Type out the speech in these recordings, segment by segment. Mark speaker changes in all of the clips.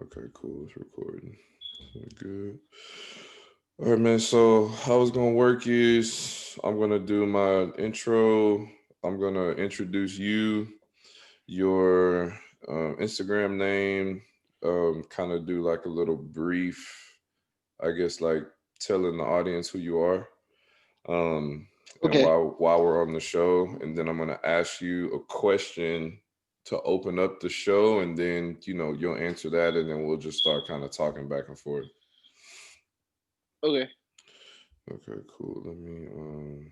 Speaker 1: Okay, cool. It's recording. Good. All right, man. So how it's gonna work is I'm gonna do my intro. I'm gonna introduce you, your Instagram name, kind of do like a little brief, I guess, like telling the audience who you are, um, and
Speaker 2: Okay.
Speaker 1: while we're on the show, and then I'm gonna ask you a question to open up the show, and then you'll answer that, and then we'll just start kind of talking back and forth.
Speaker 2: Okay.
Speaker 1: Okay, cool. Let me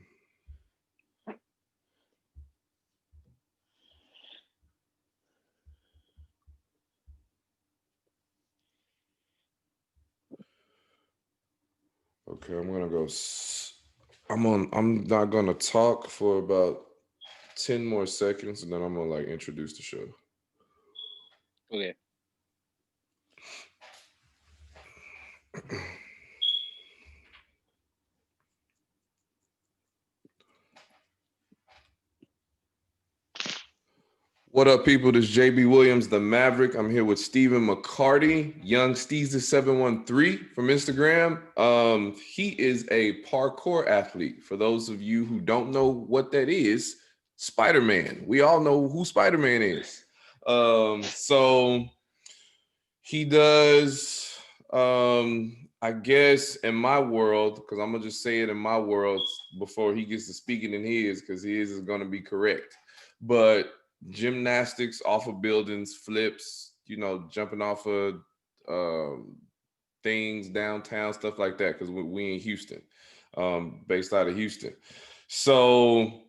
Speaker 1: okay, I'm gonna go. I'm not gonna talk for about 10 more seconds, and then I'm gonna like introduce the show.
Speaker 2: Okay.
Speaker 1: What up, people? This is JB Williams, the Maverick. I'm here with Stephen McCarty, Young Steezer 713 from Instagram. He is a parkour athlete. For those of you who don't know what that is, Spider-Man. We all know who Spider-Man is. So he does, I guess, in my world, because I'm gonna just say it in my world before he gets to speaking in his, because his is gonna be correct. But gymnastics off of buildings, flips, jumping off of um, things downtown, stuff like that, because we in Houston, based out of Houston. So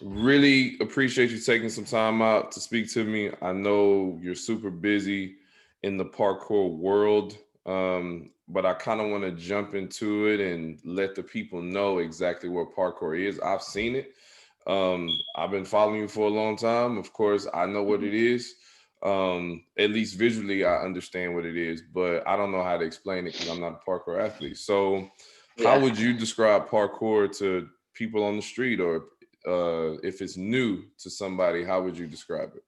Speaker 1: really appreciate you taking some time out to speak to me. I know you're super busy in the parkour world, but I kind of want to jump into it and let the people know exactly what parkour is. I've seen it. I've been following you for a long time. Of course, I know what
Speaker 2: Mhm.
Speaker 1: it is. At least visually, I understand what it is, but I don't know how to explain it because I'm not a parkour athlete. So, how
Speaker 2: Yeah.
Speaker 1: would you describe parkour to people on the street, or if it's new to somebody, how would you describe it?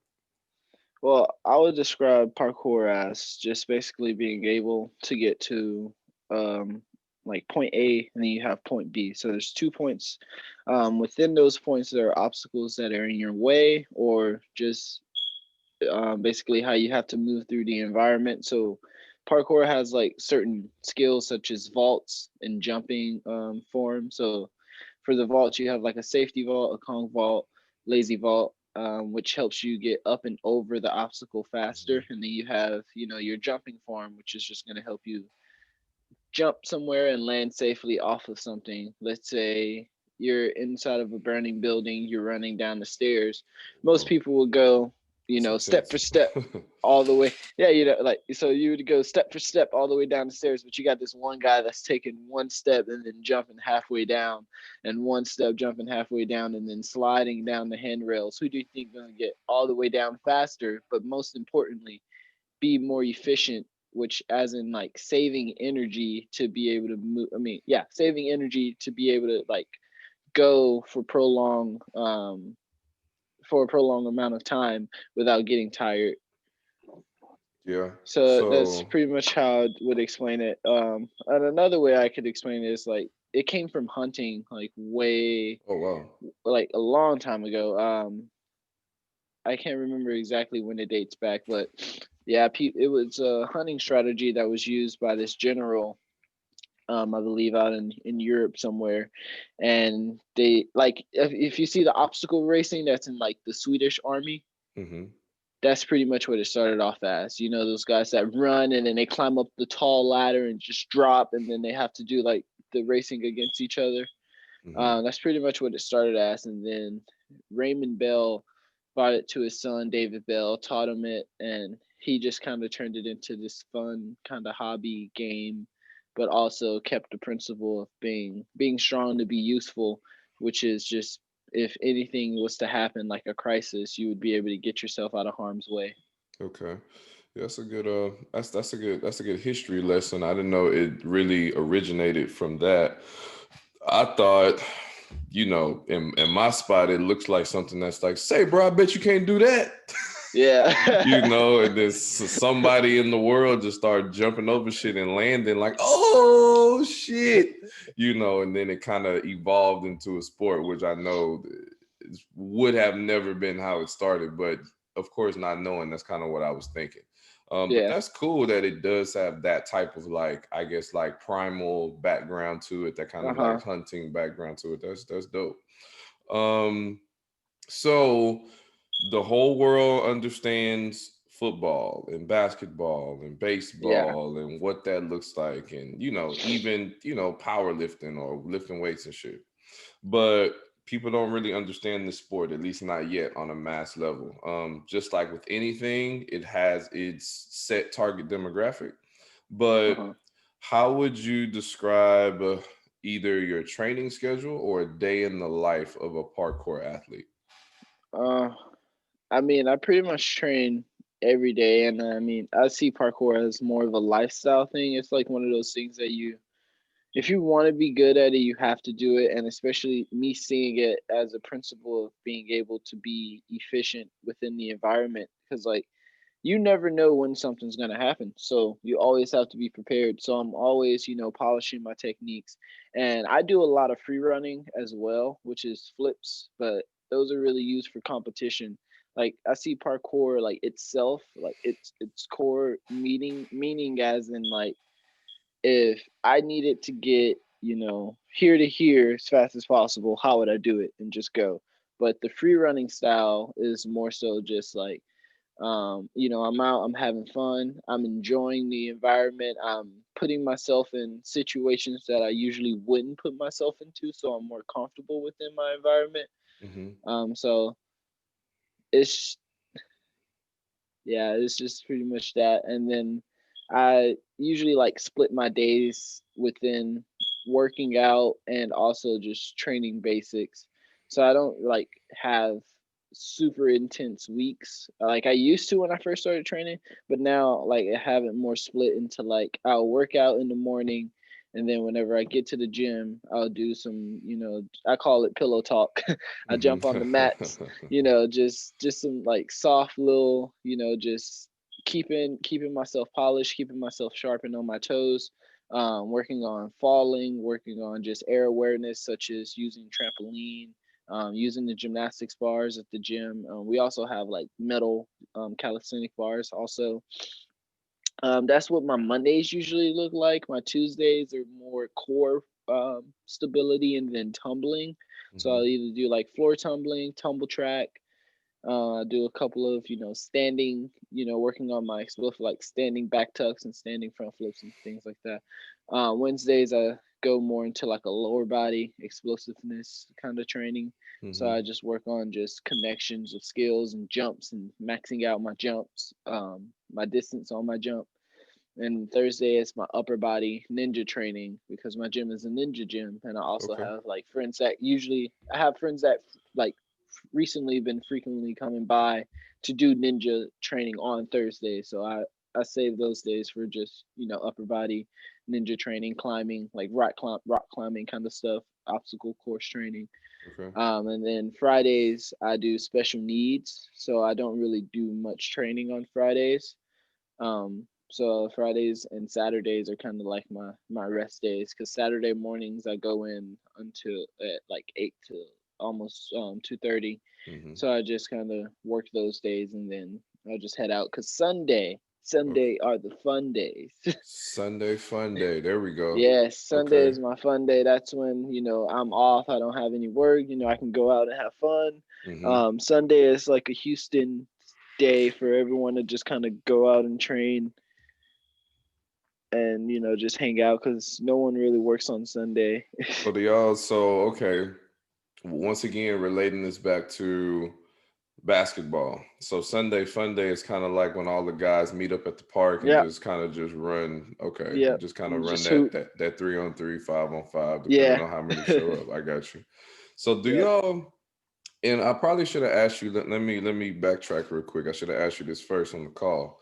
Speaker 2: Well, I would describe parkour as just basically being able to get to um like point A and then you have point B. So there's 2 points. Within those points there are obstacles that are in your way or just basically how you have to move through the environment. So parkour has like certain skills such as vaults and jumping form. So for the vaults, you have like a safety vault, a Kong vault, lazy vault, which helps you get up and over the obstacle faster. And then you have, your jumping form, which is just going to help you jump somewhere and land safely off of something. Let's say you're inside of a burning building, you're running down the stairs. Most
Speaker 1: Oh,
Speaker 2: people will go,
Speaker 1: it's
Speaker 2: step for
Speaker 1: intense.
Speaker 2: step all the way. Yeah, like so you would go step for step all the way down the stairs, but you got this one guy that's taking one step and then jumping halfway down, and one step jumping halfway down and then sliding down the handrails. Who do you think gonna get all the way down faster? But most importantly, be more efficient, which as in like saving energy to be able to move. I mean, yeah, saving energy to be able to like go for a prolonged amount of time without getting tired.
Speaker 1: Yeah.
Speaker 2: So that's
Speaker 1: So,
Speaker 2: pretty much how I would explain it. And another way I could explain it is like it came from hunting, like way
Speaker 1: oh wow.
Speaker 2: like a long time ago. I can't remember exactly when it dates back, but yeah, it was a hunting strategy that was used by this general, I believe, out in Europe somewhere. And they like if you see the obstacle racing that's in like the Swedish army,
Speaker 1: Mm-hmm.
Speaker 2: that's pretty much what it started off as. Those guys that run and then they climb up the tall ladder and just drop, and then they have to do like the racing against each other.
Speaker 1: Mm-hmm.
Speaker 2: That's pretty much what it started as, and then Raymond Bell brought it to his son David Bell, taught him it, and he just kind of turned it into this fun kind of hobby game, but also kept the principle of being strong to be useful, which is just if anything was to happen like a crisis, you would be able to get yourself out of harm's way.
Speaker 1: Okay. Yeah, that's a good that's a good history lesson. I didn't know it really originated from that. I thought, in my spot, it looks like something that's like, say, bro, I bet you can't do that.
Speaker 2: Yeah.
Speaker 1: You know, and there's somebody in the world just start jumping over shit and landing like, oh shit, you know, and then it kind of evolved into a sport, which I know would have never been how it started, but of course, not knowing, that's kind of what I was thinking. But
Speaker 2: Yeah.
Speaker 1: that's cool that it does have that type of like, I guess, like primal background to it, that kind of
Speaker 2: Uh-huh.
Speaker 1: like hunting background to it. That's dope. Um, so the whole world understands football and basketball and
Speaker 2: Yeah.
Speaker 1: baseball and what that looks like, and you know, even powerlifting or lifting weights and shit. But people don't really understand the sport, at least not yet on a mass level. Just like with anything, it has its set target demographic. But
Speaker 2: Uh-huh.
Speaker 1: how would you describe either your training schedule or a day in the life of a parkour athlete?
Speaker 2: Uh, I mean, I pretty much train every day, and I mean, I see parkour as more of a lifestyle thing. It's like one of those things that if you want to be good at it, you have to do it. And especially me seeing it as a principle of being able to be efficient within the environment, because like you never know when something's going to happen. So you always have to be prepared. So I'm always, polishing my techniques. And I do a lot of free running as well, which is flips, but those are really used for competition. Like I see parkour like itself, like its core meaning as in like if I needed to get, here to here as fast as possible, how would I do it and just go? But the free running style is more so just like I'm out, I'm having fun, I'm enjoying the environment, I'm putting myself in situations that I usually wouldn't put myself into, so I'm more comfortable within my environment.
Speaker 1: Hmm.
Speaker 2: So it's yeah, it's just pretty much that. And then I usually like split my days within working out and also just training basics. So I don't like have super intense weeks like I used to when I first started training, but now like I have it more split into like I'll work out in the morning, and then whenever I get to the gym, I'll do some, I call it pillow talk. I
Speaker 1: Hmm.
Speaker 2: jump on the mats, just some like soft little, just keeping myself polished, keeping myself sharpened on my toes, working on falling, working on just air awareness, such as using trampoline, using the gymnastics bars at the gym. We also have like metal calisthenic bars also. That's what my Mondays usually look like. My Tuesdays are more core stability and then tumbling. So
Speaker 1: Hmm.
Speaker 2: I'll either do like floor tumbling, tumble track, do a couple of, standing, working on my explosive, like standing back tucks and standing front flips and things like that. Wednesdays, I go more into like a lower body explosiveness kind of training. So
Speaker 1: Hmm.
Speaker 2: I just work on just connections of skills and jumps and maxing out my jumps, my distance on my jump. And Thursday is my upper body ninja training because my gym is a ninja gym, and I also
Speaker 1: Okay.
Speaker 2: have like friends that usually I have friends that like recently been frequently coming by to do ninja training on Thursday. So I save those days for just upper body ninja training, climbing like rock climbing kind of stuff, obstacle course training.
Speaker 1: Okay.
Speaker 2: And then Fridays I do special needs, so I don't really do much training on Fridays. So Fridays and Saturdays are kind of like my rest days because Saturday mornings I go in until at like 8 to almost 2:30.
Speaker 1: Hmm.
Speaker 2: So I just kind of work those days and then I'll just head out because
Speaker 1: Okay.
Speaker 2: Sunday are the fun days.
Speaker 1: Sunday fun day. There we go.
Speaker 2: Yes, Sunday
Speaker 1: Okay.
Speaker 2: is my fun day. That's when, I'm off. I don't have any work. I can go out and have fun.
Speaker 1: Hmm.
Speaker 2: Sunday is like a Houston day for everyone to just kind of go out and train and just hang out because no one really works on Sunday.
Speaker 1: So do y'all, so okay. Once again, relating this back to basketball. So Sunday fun day is kind of like when all the guys meet up at the park and
Speaker 2: Yeah,
Speaker 1: just kind of just run, okay,
Speaker 2: yeah,
Speaker 1: and just kind of run
Speaker 2: just hoop.
Speaker 1: that 3-on-3, 5-on-5, depending
Speaker 2: Yeah,
Speaker 1: on how many show up. I got you. So do
Speaker 2: yep.
Speaker 1: y'all, and I probably should have asked you, let me backtrack real quick. I should have asked you this first on the call.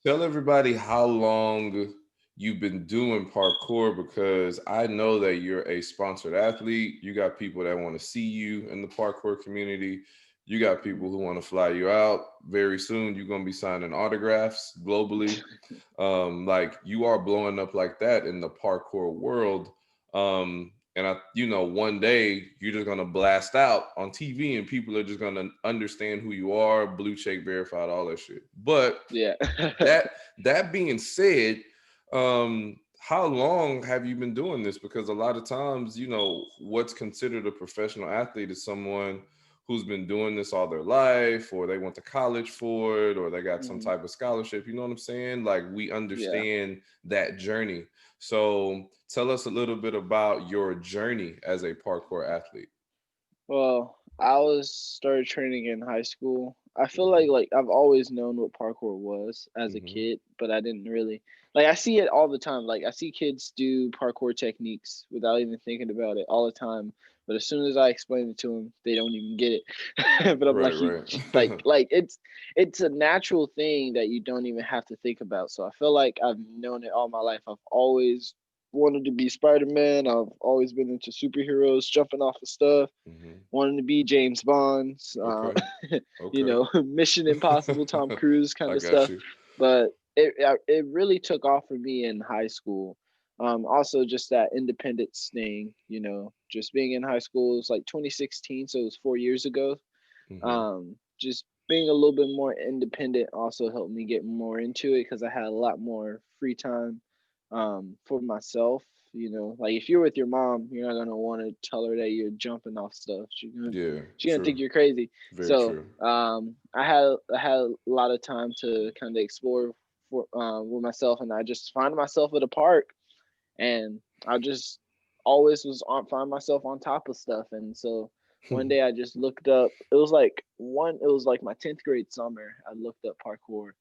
Speaker 1: Tell everybody how long you've been doing parkour, because I know that you're a sponsored athlete. You got people that want to see you in the parkour community. You got people who want to fly you out very soon. You're gonna be signing autographs globally. Like you are blowing up like that in the parkour world. And one day you're just gonna blast out on TV and people are just gonna understand who you are, blue check verified, all that shit. But
Speaker 2: Yeah.
Speaker 1: that being said, how long have you been doing this? Because a lot of times, what's considered a professional athlete is someone who's been doing this all their life, or they went to college for it, or they got some
Speaker 2: Hmm.
Speaker 1: type of scholarship. You know what I'm saying? Like we
Speaker 2: Yeah.
Speaker 1: understand that journey. So tell us a little bit about your journey as a parkour athlete.
Speaker 2: Well, I was started training in high school. I feel
Speaker 1: Hmm.
Speaker 2: like I've always known what parkour was as a
Speaker 1: Hmm.
Speaker 2: kid, but I didn't really like I see it all the time. Like I see kids do parkour techniques without even thinking about it all the time. But as soon as I explain it to them, they don't even get it. But I'm
Speaker 1: Right,
Speaker 2: like,
Speaker 1: right.
Speaker 2: it's a natural thing that you don't even have to think about. So I feel like I've known it all my life. I've always wanted to be Spider-Man. I've always been into superheroes, jumping off of stuff,
Speaker 1: Hmm.
Speaker 2: wanting to be James Bond,
Speaker 1: Okay, okay.
Speaker 2: Mission Impossible, Tom Cruise kind
Speaker 1: I
Speaker 2: of
Speaker 1: got
Speaker 2: stuff.
Speaker 1: you.
Speaker 2: But it really took off for me in high school. Also, just that independence thing, just being in high school. It was like 2016, so it was 4 years ago.
Speaker 1: Hmm.
Speaker 2: Just being a little bit more independent also helped me get more into it because I had a lot more free time for myself. Like if you're with your mom, you're not gonna want to tell her that you're jumping off stuff.
Speaker 1: Yeah,
Speaker 2: She's gonna
Speaker 1: true.
Speaker 2: think you're crazy.
Speaker 1: Very
Speaker 2: So
Speaker 1: true.
Speaker 2: I had a lot of time to kind of explore with myself, and I just find myself at a park, and I just always find myself on top of stuff. And so one day I just looked up. It was like my 10th grade summer. I looked up parkour.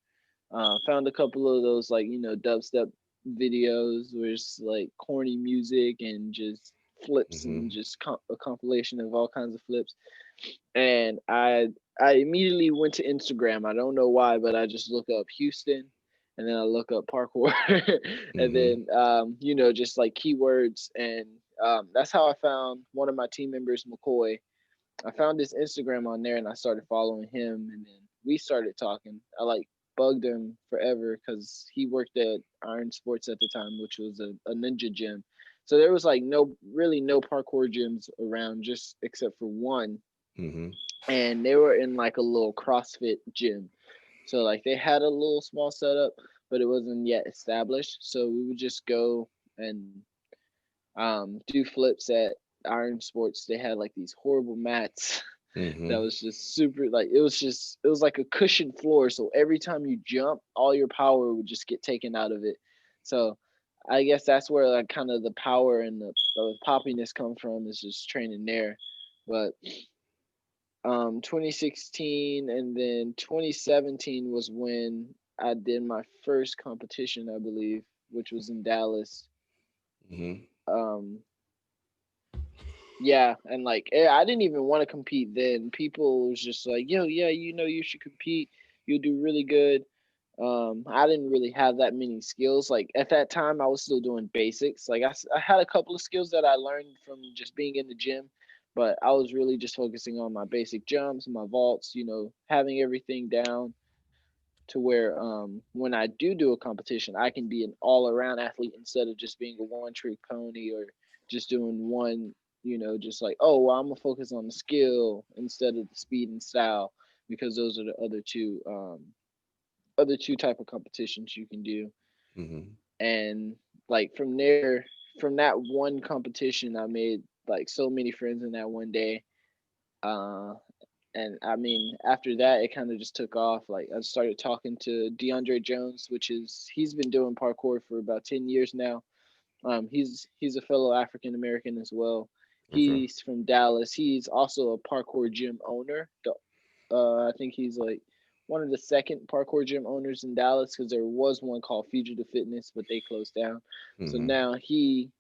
Speaker 2: Found a couple of those like dubstep videos where it's like corny music and just flips
Speaker 1: Hmm.
Speaker 2: and just a compilation of all kinds of flips. And I immediately went to Instagram. I don't know why, but I just look up Houston, and then I look up parkour, and
Speaker 1: Hmm.
Speaker 2: then just like keywords, and that's how I found one of my team members, McCoy. I found his Instagram on there, and I started following him, and then we started talking. I like bugged him forever because he worked at Iron Sports at the time, which was a ninja gym. So there was like no parkour gyms around, just except for one,
Speaker 1: Hmm.
Speaker 2: and they were in like a little CrossFit gym. So like they had a little small setup, but it wasn't yet established. So we would just go and do flips at Iron Sports. They had like these horrible mats that
Speaker 1: Hmm.
Speaker 2: was just super like it was like a cushion floor. So every time you jump, all your power would just get taken out of it. So I guess that's where like kind of the power and the poppiness come from, is just training there. But 2016 and then 2017 was when I did my first competition, I believe, which was in Dallas.
Speaker 1: Hmm.
Speaker 2: Um, yeah, and like I didn't even want to compete then. People was just like, "Yo, yeah, you should compete. You'll do really good." I didn't really have that many skills. Like at that time, I was still doing basics. Like I had a couple of skills that I learned from just being in the gym, but I was really just focusing on my basic jumps, my vaults. Having everything down to where when I do a competition, I can be an all around athlete instead of just being a one trick pony or just doing one. Just like, oh well, I'm gonna focus on the skill instead of the speed and style, because those are the other two type of competitions you can do.
Speaker 1: Hmm.
Speaker 2: And like from that one competition, I made like so many friends in that one day. uh and I mean, after that, it kind of just took off. Like I started talking to DeAndre Jones, he's been doing parkour for about 10 years now. He's a fellow African American as well.
Speaker 1: Okay.
Speaker 2: He's from Dallas. He's also a parkour gym owner. I think he's like one of the second parkour gym owners in Dallas, because there was one called Fugitive Fitness, but they closed down. So
Speaker 1: Hmm.
Speaker 2: now he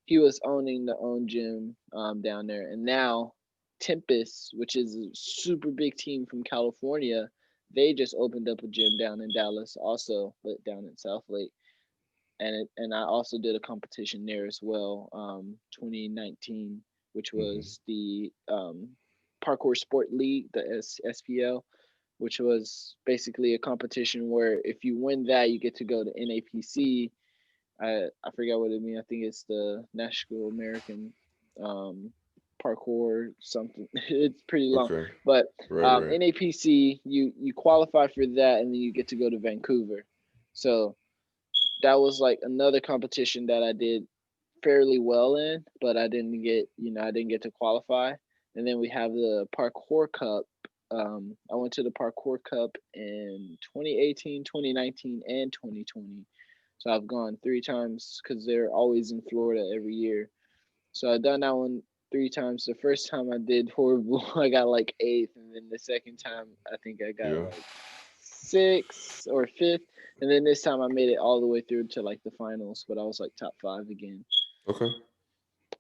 Speaker 2: was owning the own gym down there, and now Tempest, which is a super big team from California, they just opened up a gym down in Dallas, also, but down in South Lake. And I also did a competition there as well, 2019, which
Speaker 1: Hmm.
Speaker 2: was the Parkour Sport League, the SPL, which was basically a competition where if you win that, you get to go to NAPC. I forgot what it means. I think it's the National American Parkour something. It's pretty long,
Speaker 1: Okay.
Speaker 2: but
Speaker 1: Right.
Speaker 2: NAPC, you qualify for that, and then you get to go to Vancouver. So that was like another competition that I did fairly well in, but I didn't get to qualify. And then we have the Parkour Cup. I went to the Parkour Cup in 2018, 2019, and 2020. So I've gone 3 times because they're always in Florida every year. So I've done that one 3 times. The first time I did horrible. I got like eighth, and then the second time I think I got
Speaker 1: Yeah.
Speaker 2: like sixth or fifth, and then this time I made it all the way through to like the finals, but I was like top 5 again.
Speaker 1: Okay.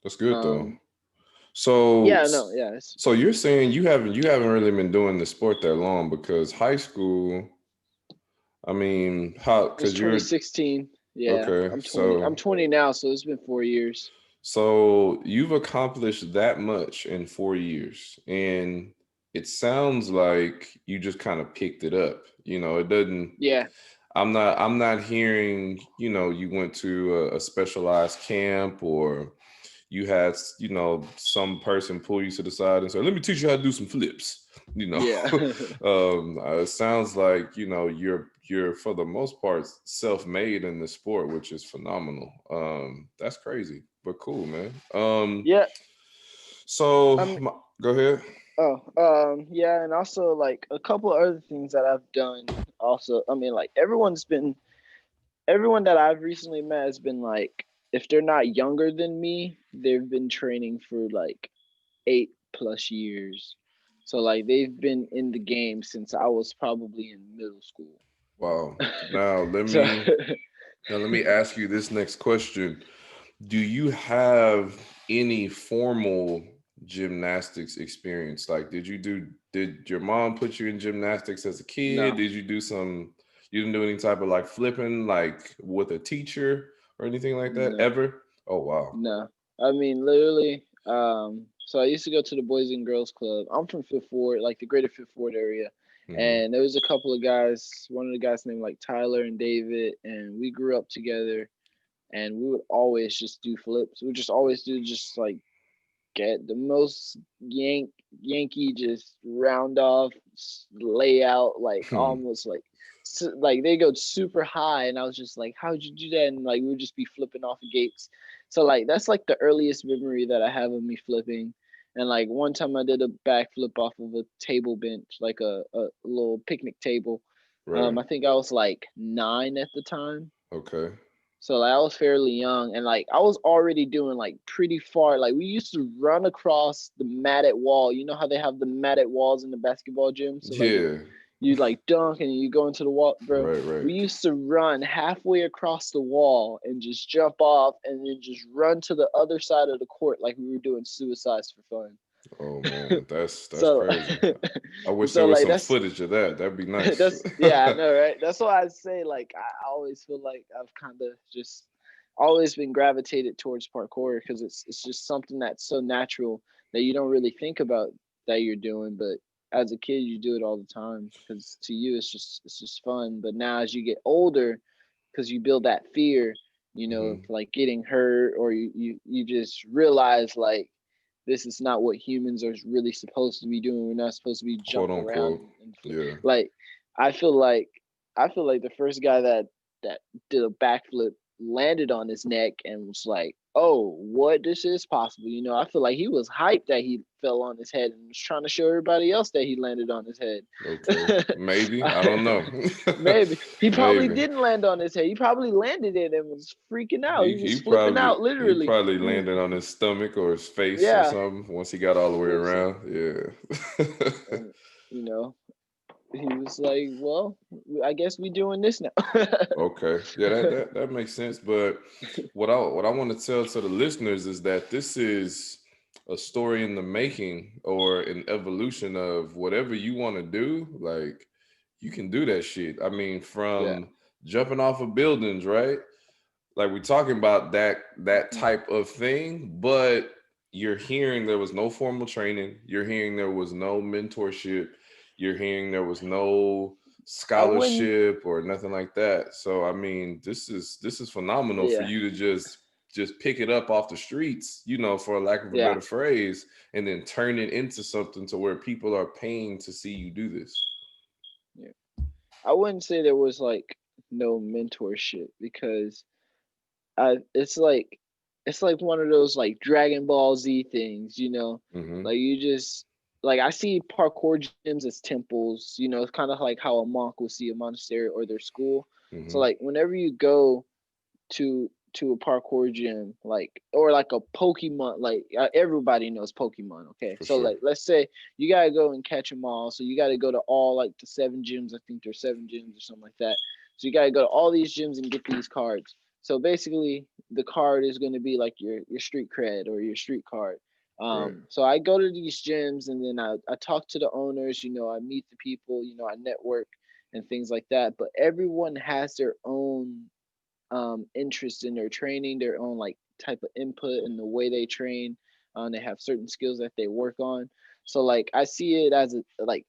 Speaker 1: That's good though.
Speaker 2: Um,
Speaker 1: So,
Speaker 2: yeah, no, yeah,
Speaker 1: so you're saying you haven't really been doing the sport that long because high school. I mean, how?
Speaker 2: it was
Speaker 1: Because you're
Speaker 2: 2016. Yeah,
Speaker 1: okay.
Speaker 2: I'm 20. I'm
Speaker 1: So,
Speaker 2: 20 now, so it's been 4 years.
Speaker 1: so you've accomplished that much in 4 years, and it sounds like you just kind of picked it up. It doesn't.
Speaker 2: Yeah,
Speaker 1: I'm not hearing. You went to a specialized camp or you had some person pull you to the side and say, let me teach you how to do some flips.
Speaker 2: yeah,
Speaker 1: It sounds like you're for the most part self-made in the sport, which is phenomenal. That's crazy, but cool, man.
Speaker 2: yeah.
Speaker 1: So
Speaker 2: I'm.
Speaker 1: go ahead.
Speaker 2: Oh, yeah, and also like a couple other things that I've done. Also, I mean, like everyone that I've recently met has been like, if they're not younger than me, they've been training for like 8+ years. So like they've been in the game since I was probably in middle school.
Speaker 1: Wow. now let
Speaker 2: So
Speaker 1: me now let me ask you this next question. Do you have any formal gymnastics experience? Like, did your mom put you in gymnastics as a kid?
Speaker 2: no,
Speaker 1: You didn't do any type of like flipping, like with a teacher or anything like that
Speaker 2: no,
Speaker 1: ever? Oh, wow.
Speaker 2: no. I mean, literally. So I used to go to the Boys and Girls Club. I'm from Fifth Ward, like the greater Fifth Ward area,
Speaker 1: Hmm.
Speaker 2: and there was a couple of guys. One of the guys named like Tyler and David, and we grew up together. And we would always just do flips. We would just always do just like get the most Yankee just round off layout, like
Speaker 1: Hmm.
Speaker 2: almost like they go super high, and I was just like, how'd you do that? And like we would just be flipping off of gates. So like that's like the earliest memory that I have of me flipping. And like one time I did a backflip off of a table bench, like a little picnic table.
Speaker 1: Right.
Speaker 2: I think I was like 9 at the time.
Speaker 1: Okay.
Speaker 2: So like I was fairly young, and like I was already doing like pretty far. Like we used to run across the matted wall. You know how they have the matted walls in the basketball gym? So like
Speaker 1: Yeah.
Speaker 2: you like dunk and you go into the wall, bro.
Speaker 1: Right. Right.
Speaker 2: We used to run halfway across the wall and just jump off and then just run to the other side of the court like we were doing suicides for
Speaker 1: Oh
Speaker 2: fun.
Speaker 1: man, that's
Speaker 2: So
Speaker 1: crazy. I wish there
Speaker 2: so
Speaker 1: was
Speaker 2: like
Speaker 1: some
Speaker 2: that's
Speaker 1: footage of that. That'd be nice.
Speaker 2: that's yeah, I know, right? That's why I say like I always feel like I've kind of just always been gravitated towards parkour because it's just something that's so natural that you don't really think about that you're doing, but as a kid you do it all the time because to you it's just fun. But now as you get older, because you build that fear, of
Speaker 1: Mhm.
Speaker 2: like getting hurt, or you just realize like this is not what humans are really supposed to be doing. We're not supposed to be
Speaker 1: Quote
Speaker 2: jumping around
Speaker 1: unquote.
Speaker 2: and
Speaker 1: Yeah.
Speaker 2: like I feel like the first guy that did a backflip landed on his neck and was like, "Oh, what? This is possible." I feel like he was hyped that he fell on his head and was trying to show everybody else that he landed on his head.
Speaker 1: Okay. Maybe. I don't know.
Speaker 2: Maybe he probably
Speaker 1: Maybe.
Speaker 2: didn't land on his head. He probably landed it and was freaking out.
Speaker 1: He
Speaker 2: He was
Speaker 1: he
Speaker 2: flipping
Speaker 1: probably
Speaker 2: out,
Speaker 1: he
Speaker 2: literally.
Speaker 1: probably
Speaker 2: He was,
Speaker 1: landed on his stomach or his face or
Speaker 2: yeah.
Speaker 1: something once he got all the way
Speaker 2: It was,
Speaker 1: around. Yeah.
Speaker 2: and, you know, he was like, "Well, I guess we doing this now."
Speaker 1: Okay. Yeah, that makes sense. But what I want to tell to the listeners is that this is a story in the making or an evolution of whatever you want to do. Like you can do that shit. I mean,
Speaker 2: Yeah.
Speaker 1: from jumping off of buildings, right? Like we're talking about that
Speaker 2: Mhm.
Speaker 1: type of thing, but you're hearing there was no formal training. You're hearing there was no mentorship. You're hearing there was no
Speaker 2: I wouldn't.
Speaker 1: scholarship or nothing like that. So I mean, this is phenomenal for
Speaker 2: Yeah,
Speaker 1: you to just pick it up off the streets, for a lack of a
Speaker 2: yeah,
Speaker 1: better phrase, and then turn it into something to where people are paying to see you do this.
Speaker 2: yeah. I wouldn't say there was like no mentorship because I it's like one of those like Dragon Ball Z things,
Speaker 1: Mm-hmm.
Speaker 2: like you just like I see parkour gyms as temples, it's kind of like how a monk will see a monastery or their school. So
Speaker 1: Mm-hmm.
Speaker 2: like whenever you go to a parkour gym, like or like a Pokemon, like everybody knows Pokemon. Okay,
Speaker 1: For
Speaker 2: so
Speaker 1: sure.
Speaker 2: like let's say you gotta go and catch them all, so you gotta go to all like the 7 gyms. I think there's 7 gyms or something like that. So you gotta go to all these gyms and get these cards. So basically, the card is going to be like your street cred or your street card.
Speaker 1: Right.
Speaker 2: So I go to these gyms and then I talk to the owners. I meet the people. I network and things like that. But everyone has their own interest in their training, their own like type of input in the way they train. They have certain skills that they work on. So like I see it as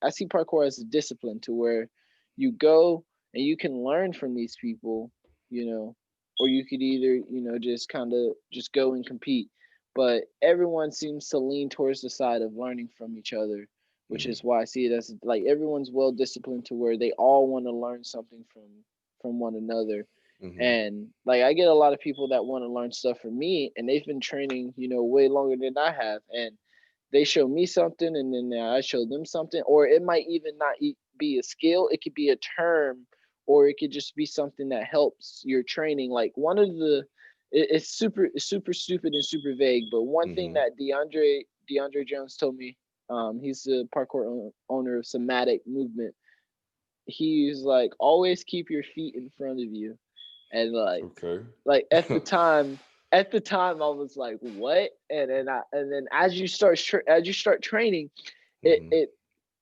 Speaker 2: I see parkour as a discipline to where you go and you can learn from these people, you know, or you could either just kind of just go and compete. But everyone seems to lean towards the side of learning from each other, which
Speaker 1: Mm-hmm.
Speaker 2: is why I see it as like everyone's well disciplined to where they all want to learn something from one another.
Speaker 1: Mm-hmm.
Speaker 2: And like I get a lot of people that want to learn stuff from me and they've been training, way longer than I have. And they show me something and then I show them something. Or it might even not be a skill, it could be a term, or it could just be something that helps your training. Like one of the it's super stupid and super vague, but one thing
Speaker 1: Mm-hmm.
Speaker 2: that DeAndre Jones told me, he's the parkour owner of Somatic Movement. He's like, always keep your feet in front of you. And
Speaker 1: Okay.
Speaker 2: like at the time I was like, what? And then as you start training, it
Speaker 1: Mm-hmm.
Speaker 2: it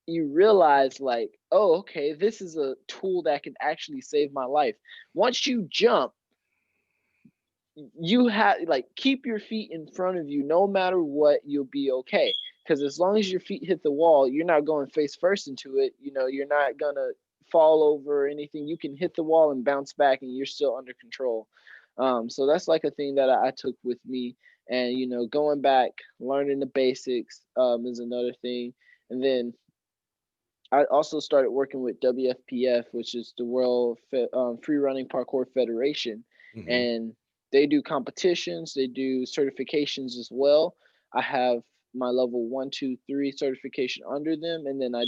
Speaker 2: you realize like, oh, okay, this is a tool that can actually save my life. Once you jump, you have like keep your feet in front of you no matter what, you'll be okay. Because as long as your feet hit the wall, you're not going face first into it. You're not gonna fall over or anything. You can hit the wall and bounce back and you're still under control. So that's like a thing that I took with me. And going back, learning the basics is another thing. And then I also started working with WFPF, which is the Free Running Parkour Federation,
Speaker 1: Mm-hmm.
Speaker 2: and they do competitions, they do certifications as well. I have my level 1, 2, 3 certification under them, and then I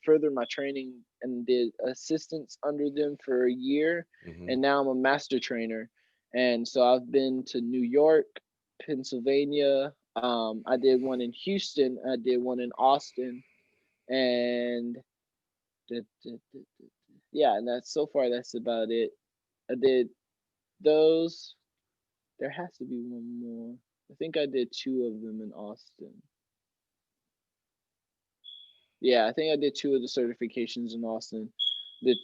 Speaker 2: furthered my training and did assistance under them for a year,
Speaker 1: Mm-hmm.
Speaker 2: and now I'm a master trainer. And so I've been to New York, Pennsylvania. I did one in Houston. I did one in Austin and yeah, and that's so far that's about it. I did those. There has to be one more. I think I did 2 of them in Austin. Yeah, I think I did 2 of the certifications in Austin. Did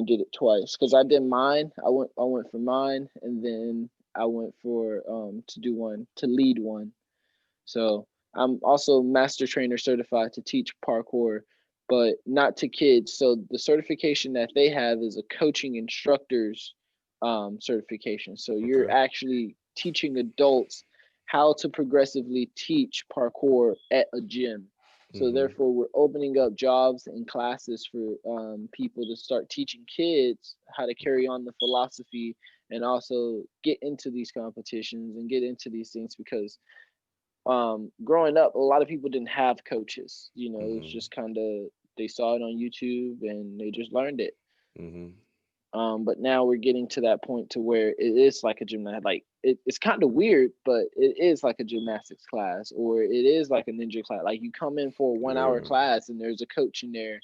Speaker 2: did it twice because I did mine. I went for mine, and then I went for to lead one. So I'm also master trainer certified to teach parkour, but not to kids. So the certification that they have is a coaching instructors certification. So you're
Speaker 1: Okay.
Speaker 2: actually teaching adults how to progressively teach parkour at a gym. So
Speaker 1: Mm-hmm.
Speaker 2: therefore, we're opening up jobs and classes for people to start teaching kids how to carry on the philosophy and also get into these competitions and get into these things because growing up a lot of people didn't have coaches. It was
Speaker 1: Mm-hmm.
Speaker 2: just kind of they saw it on YouTube and they just learned it.
Speaker 1: Mm-hmm.
Speaker 2: But now we're getting to that point to where it is like a gymnast, like it's kind of weird, but it is like a gymnastics class or it is like a ninja class. Like you come in for a 1 hour
Speaker 1: Yeah.
Speaker 2: class and there's a coach in there,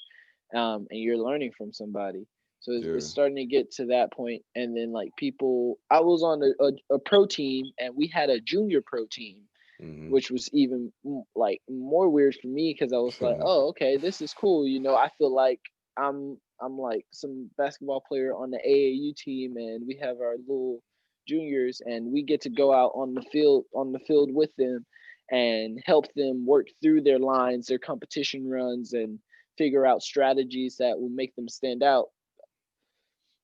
Speaker 2: and you're learning from somebody. So
Speaker 1: Yeah.
Speaker 2: it's starting to get to that point. And then like people, I was on a pro team and we had a junior pro team,
Speaker 1: Mm-hmm.
Speaker 2: which was even like more weird for me because I was like, oh, okay, this is cool. I feel like I'm like some basketball player on the AAU team, and we have our little juniors, and we get to go out on the field with them and help them work through their lines, their competition runs, and figure out strategies that will make them stand out.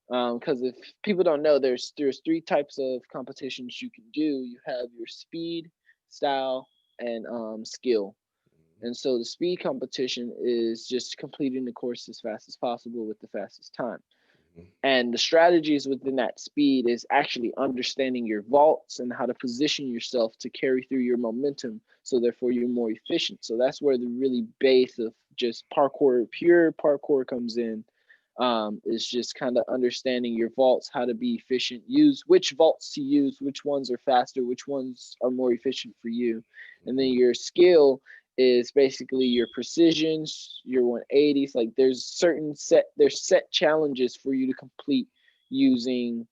Speaker 2: Because if people don't know, there's three types of competitions you can do. You have your speed, style, and skill. And so the speed competition is just completing the course as fast as possible with the fastest time. And the strategies within that speed is actually understanding your vaults and how to position yourself to carry through your momentum. So therefore you're more efficient. So that's where the really base of just parkour, pure parkour comes in. Is just kind of understanding your vaults, how to be efficient, use which vaults to use, which ones are faster, which ones are more efficient for you. And then your skill is basically your precisions, your 180s. Like there's set challenges for you to complete using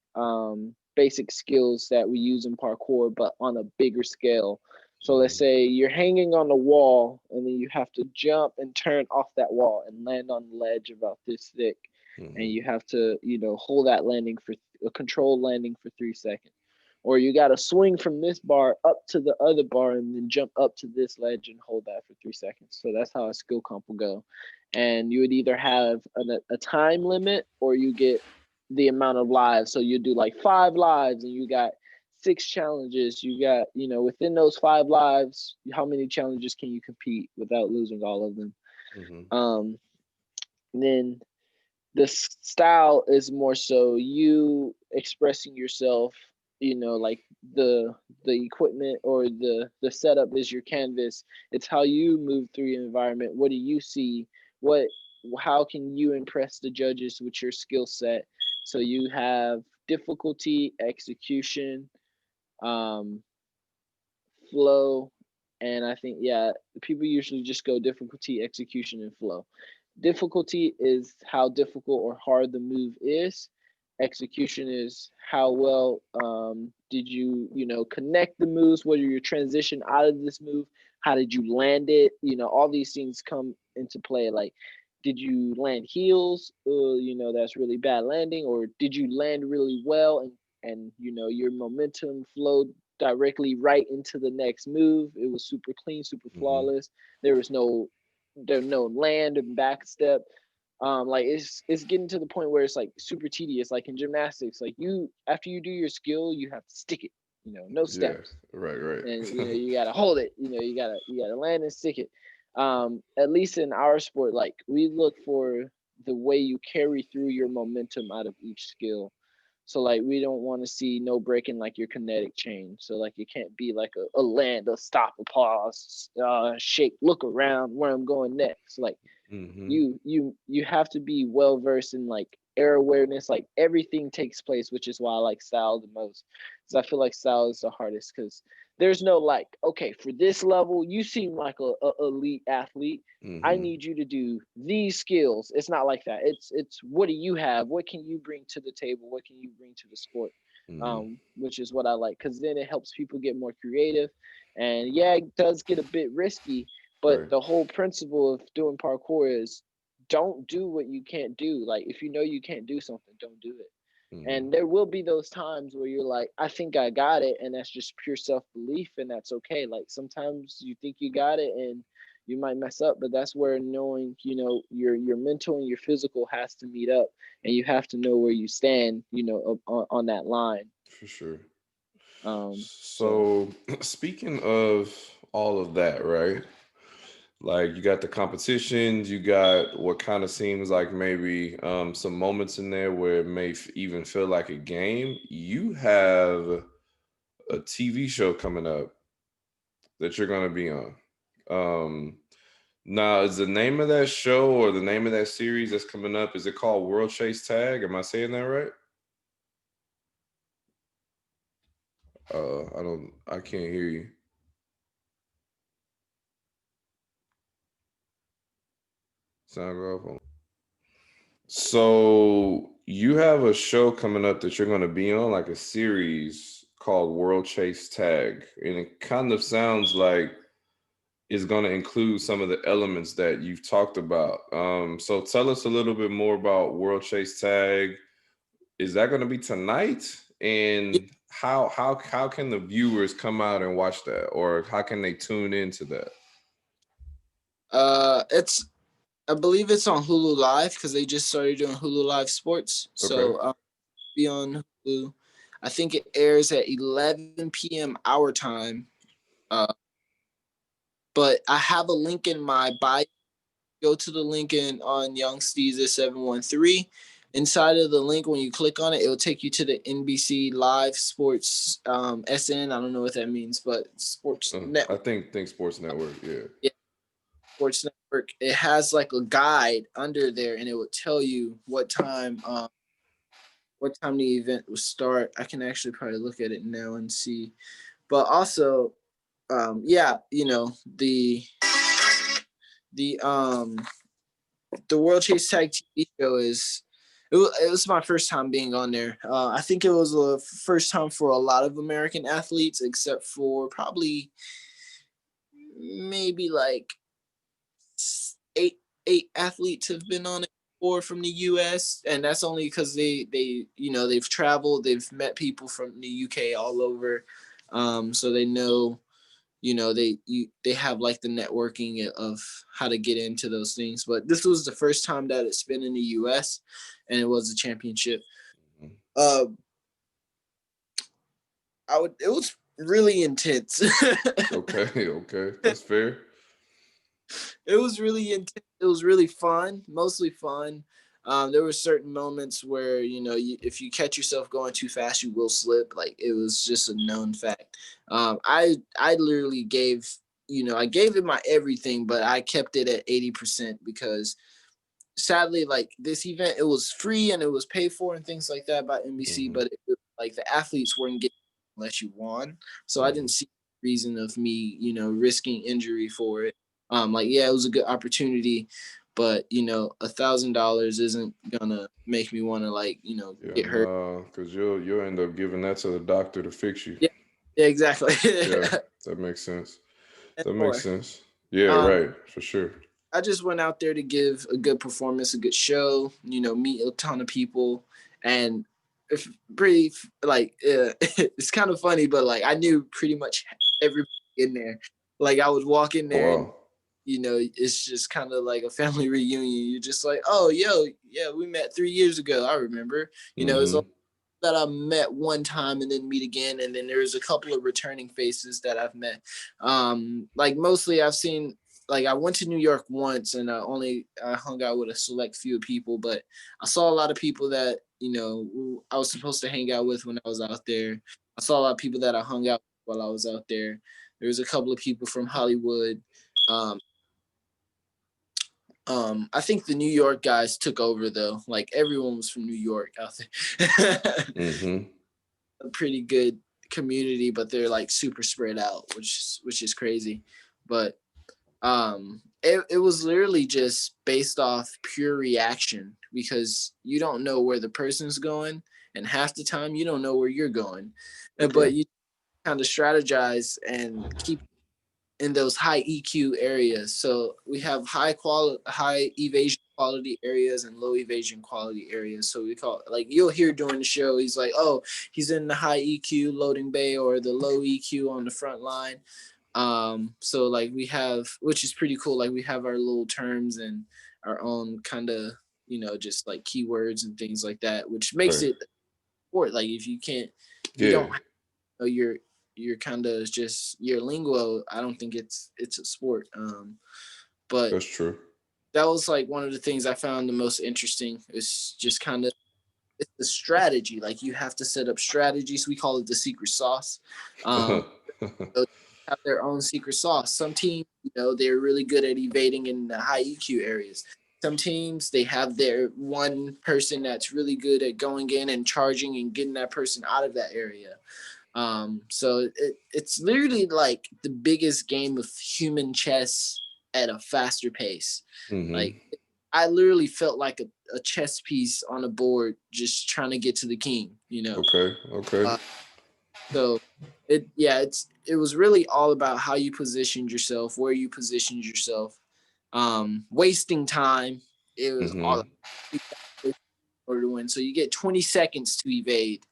Speaker 2: basic skills that we use in parkour, but on a bigger scale. So let's say you're hanging on the wall and then you have to jump and turn off that wall and land on the ledge about this thick. And you have to, hold that landing for a controlled landing for 3 seconds. Or you got to swing from this bar up to the other bar and then jump up to this ledge and hold that for 3 seconds. So that's how a skill comp will go. And you would either have a time limit or you get the amount of lives. So you do like 5 lives and you got 6 challenges. You got, within those 5 lives, how many challenges can you compete without losing all of them? Then the style is more so you expressing yourself, like the equipment or the setup is your canvas. It's how you move through your environment. What do you see? How can you impress the judges with your skill set? So you have difficulty, execution, flow, and I think people usually just go difficulty, execution, and flow. Difficulty is how difficult or hard the move is. Execution is how well did you connect the moves. What are your transition out of this move? How did you land it? All these things come into play. Like, did you land heels? That's really bad landing. Or did you land really well and your momentum flowed directly right into the next move? It was super clean, super flawless. There was no land and back step. Like it's getting to the point where it's like super tedious. Like in gymnastics, like after you do your skill, you have to stick it. No steps.
Speaker 1: Yeah, right.
Speaker 2: And you gotta hold it. You gotta land and stick it. At least in our sport, like we look for the way you carry through your momentum out of each skill. So like we don't want to see no breaking like your kinetic chain. So like it can't be like a land, a stop, a pause, shake, look around where I'm going next. Like you have to be well versed in like air awareness. Like everything takes place, which is why I like style the most. So I feel like style is the hardest because there's no like, okay, for this level, you seem like a elite athlete. I need you to do these skills. It's not like that. It's what do you have? What can you bring to the table? What can you bring to the sport? Which is what I like, because then it helps people get more creative. And yeah, it does get a bit risky, but the whole principle of doing parkour is don't do what you can't do. Like if you know you can't do something, don't do it. And there will be those times where you're like, I think I got it, and that's just pure self-belief, and that's okay. Like sometimes you think you got it and you might mess up, but that's where knowing, your mental and your physical has to meet up, and you have to know where you stand, on that line.
Speaker 1: For sure.
Speaker 2: So
Speaker 1: So speaking of all of that, right? Like you got the competitions, you got what kind of seems like maybe some moments in there where it may even feel like a game. You have a TV show coming up that you're going to be on. Um, Now, is the name of that show or the name of that series that's coming up, is it called World Chase Tag? Am I saying that right? I can't hear you. Sound off. So you have a show coming up that you're going to be on, like a series called World Chase Tag, and it kind of sounds like it's going to include some of the elements that you've talked about. So tell us a little bit more about World Chase Tag. Is that going to be tonight? And how can the viewers come out and watch that, or how can they tune into that?
Speaker 2: It's I believe it's on Hulu Live because they just started doing Hulu Live Sports.
Speaker 1: Okay.
Speaker 2: So be on Hulu. I think it airs at 11 p.m. our time. Uh, but I have a link in my bio. Go to the link on Young Steezer 713. Inside of the link, when you click on it, it'll take you to the NBC Live Sports SN. I don't know what that means, but Sports
Speaker 1: I
Speaker 2: Network.
Speaker 1: think Sports Network. Yeah.
Speaker 2: Yeah, Sports Network. It has like a guide under there, and it will tell you what time the event will start. I can actually probably look at it now and see. But also, yeah, the the World Chase Tag TV show it was my first time being on there. I think it was the first time for a lot of American athletes, except for probably maybe like eight athletes have been on it before from the U.S. and that's only because they've traveled, they've met people from the UK all over, so they know. They have like the networking of how to get into those things. But this was the first time that it's been in the U.S. and it was a championship. Uh, It was really intense.
Speaker 1: Okay, that's fair.
Speaker 2: It was really intense. It was really fun, mostly fun. There were certain moments where if you catch yourself going too fast, you will slip. Like it was just a known fact. I literally I gave it my everything, but I kept it at 80% because sadly, like this event, it was free and it was paid for and things like that by NBC, but like the athletes weren't getting unless you won. So I didn't see the reason of me, risking injury for it. Like yeah, it was a good opportunity, but $1,000 isn't gonna make me want to
Speaker 1: Yeah,
Speaker 2: get hurt.
Speaker 1: no, because you'll end up giving that to the doctor to fix you.
Speaker 2: Yeah, yeah, exactly.
Speaker 1: Yeah, that makes sense.
Speaker 2: And
Speaker 1: That makes
Speaker 2: more.
Speaker 1: sense. Yeah,
Speaker 2: Um,
Speaker 1: right, for sure.
Speaker 2: I just went out there to give a good performance, a good show, meet a ton of people. And it's pretty, like, it's kind of funny, but like I knew pretty much everybody in there. Like I would walk in
Speaker 1: Oh,
Speaker 2: there and,
Speaker 1: wow.
Speaker 2: it's just kind of like a family reunion. You're just like, oh, yo, yeah, we met 3 years ago. I remember, it's all
Speaker 1: Mm-hmm.
Speaker 2: that I met one time and then meet again. And then there's a couple of returning faces that I've met. Like mostly I've seen, like I went to New York once and I hung out with a select few people, but I saw a lot of people that, I was supposed to hang out with when I was out there. I saw a lot of people that I hung out with while I was out there. There was a couple of people from Hollywood. Um, I think the New York guys took over though. Like everyone was from New York out there.
Speaker 1: Mm-hmm.
Speaker 2: A pretty good community, but they're like super spread out, which is crazy. But it was literally just based off pure reaction because you don't know where the person's going, and half the time you don't know where you're going.
Speaker 1: Okay.
Speaker 2: But you kind of strategize and keep in those high EQ areas. So we have high evasion quality areas and low evasion quality areas. So we call it, like you'll hear during the show, he's like, oh, he's in the high EQ loading bay or the low EQ on the front line. So like we have, which is pretty cool. Like we have our little terms and our own kind of, just like keywords and things like that, which makes
Speaker 1: Right.
Speaker 2: it sport. Like if you
Speaker 1: Yeah,
Speaker 2: don't know your kind of just your lingo, I don't think it's a sport. But
Speaker 1: that's true.
Speaker 2: that was like one of the things I found the most interesting is just kind of it's the strategy. Like you have to set up strategies. We call it the secret sauce. Um, so have their own secret sauce. Some teams, they're really good at evading in the high EQ areas. Some teams, they have their one person that's really good at going in and charging and getting that person out of that area. So it's literally like the biggest game of human chess at a faster pace.
Speaker 1: Mm-hmm.
Speaker 2: Like I literally felt like a chess piece on a board just trying to get to the king.
Speaker 1: Okay. Okay.
Speaker 2: Uh, so it was really all about how you positioned yourself, where you positioned yourself, wasting time. It was all
Speaker 1: Mm-hmm.
Speaker 2: in order to win. So you get 20 seconds to evade.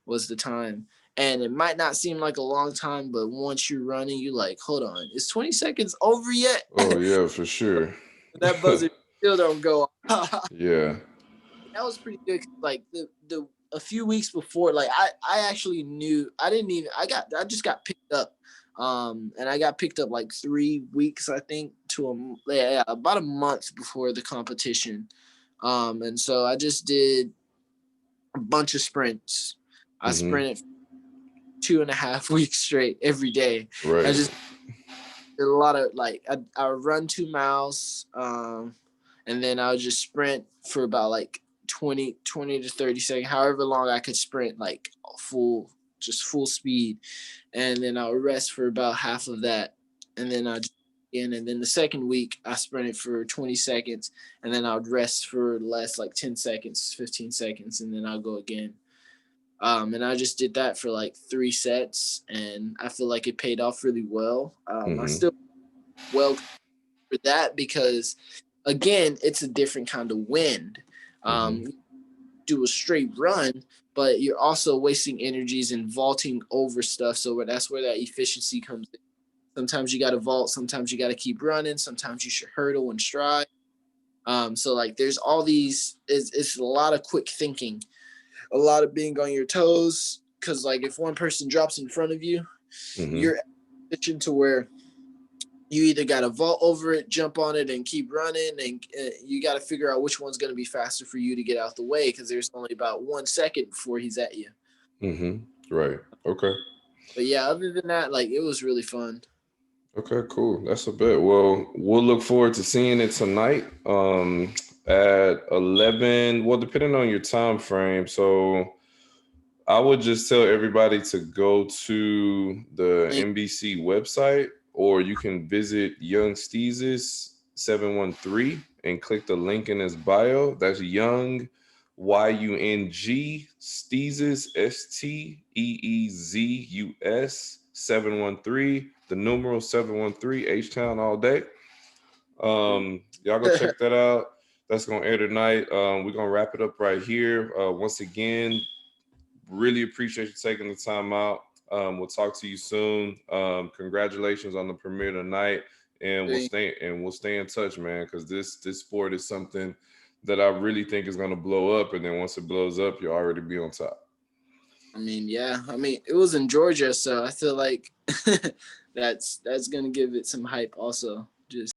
Speaker 3: was the time. And it might not seem like a long time, but once you're running, you're like, hold on, is 20 seconds over yet?
Speaker 1: Oh yeah, for sure.
Speaker 3: That buzzer still don't go off.
Speaker 1: Yeah.
Speaker 3: That was pretty good. Like the a few weeks before, like I actually knew I just got picked up. And I got picked up like 3 weeks, I think, about a month before the competition. And so I just did a bunch of sprints. I sprinted 2.5 weeks straight every day. I
Speaker 1: Right.
Speaker 3: just did a lot of like I would run 2 miles, and then I would just sprint for about like 20 to 30 seconds, however long I could sprint, like full speed, and then I would rest for about half of that, and then I and then the second week I sprinted for 20 seconds, and then I would rest for less, like 10 seconds, 15 seconds, and then I'll go again. And I just did that for like 3 sets, and I feel like it paid off really well. I still well for that because, again, it's a different kind of wind. Do a straight run, but you're also wasting energies and vaulting over stuff. So that's where that efficiency comes in. Sometimes you got to vault, sometimes you got to keep running, sometimes you should hurdle and stride. So like there's all these, it's a lot of quick thinking, a lot of being on your toes. Cause like if one person drops in front of you, you're in a position to where you either got to vault over it, jump on it, and keep running, and you got to figure out which one's going to be faster for you to get out the way, because there's only about 1 second before he's at you.
Speaker 1: Right. Okay.
Speaker 3: But yeah, other than that, like it was really fun.
Speaker 1: Okay, cool. That's a bit. Well, we'll look forward to seeing it tonight at 11. Well, depending on your time frame. So I would just tell everybody to go to the
Speaker 3: Link.
Speaker 1: NBC website, or you can visit Young Steezes 713 and click the link in his bio. That's Young YUNG Steezes STEEZUS 713. The numeral 713, H-Town all day. Y'all go check that out. That's gonna air tonight. We're gonna wrap it up right here. Once again, really appreciate you taking the time out. We'll talk to you soon. Congratulations on the premiere tonight, and we'll stay in touch, man. Because this sport is something that I really think is gonna blow up, and then once it blows up, you'll already be on top.
Speaker 3: I mean, yeah. I mean, it was in Georgia, so I feel like that's gonna give it some hype also. Just